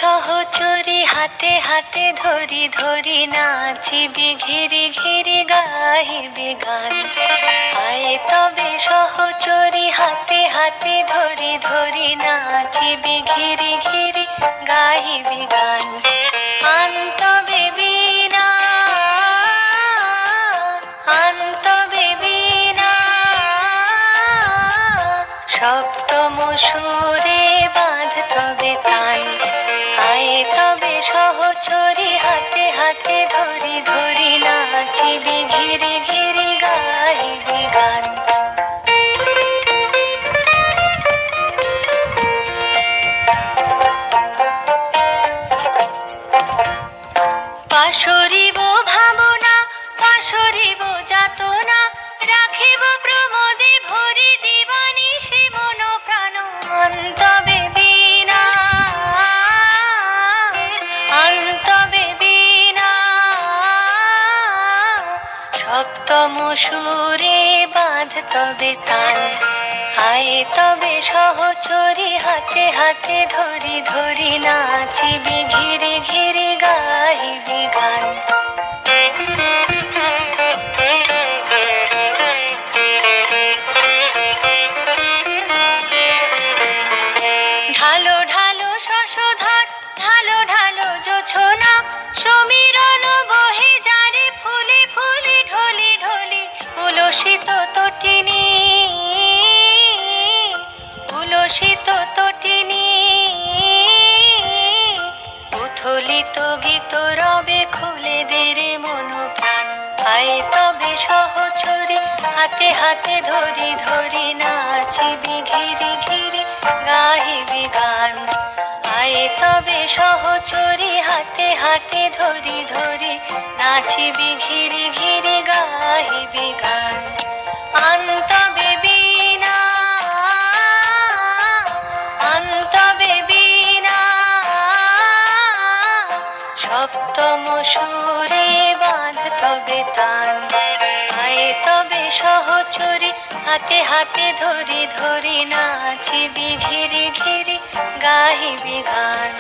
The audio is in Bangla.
সহচরী হাতে হাতে ধরি ধরি নাচিবি ঘিরি ঘিরি গাহিবি গান। আয় তবে সহচরী হাতে হাতে ধরি ধরি নাচিবি ঘিরি ঘিরি গাহিবি গান। আন্তবে বীণা আন্তবে বীণা সপ্তম সুরে বাঁধ তবে তান। আয় তবে সহচরী হাতে হাতে ধরি ধরি নাচিবি ঘিরি ঘিরি গাহিবি গান। পাশরিব ভাবনা পাশরিব যাতনা রাখিব প্রমোদে ভরি দিবানিশি মন প্রাণ। অন্তবে বীণা অন্তবে বীণা সপ্তম সুরে বাঁধ তবে তান। আয় তবে সহচরী হাতে হাতে ধরি ধরি নাচিবি ঘিরি ঘিরি গাহিবি গান। ঢালো ঢালো শশধর ঢালো ঢালো জোছনা সমীরণ বহে যারে ফুলে ফুলে ঢলি ঢলি। উলসিত তটিনী উলসিত তটিনী উথলিত গীত রবে খুলে দে রে মন প্রাণ। আয় তবে সহচরী হাতে হাতে ধরি ধরি নাচিবি ঘিরি ঘিরি গাহিবি গান। আয় তবে সহচরী হাতে হাতে ধরি ধরি নাচিবি ঘিরি ঘিরি গাহিবি গান। আন্তবে বীণা আন্তবে বীণা সপ্তম সুরে বাঁধ তবে তান। আয় তবে সহচরী হাতে হাতে ধরি ধরি নাচিবি ঘিরি ঘিরি গাহিবি গান।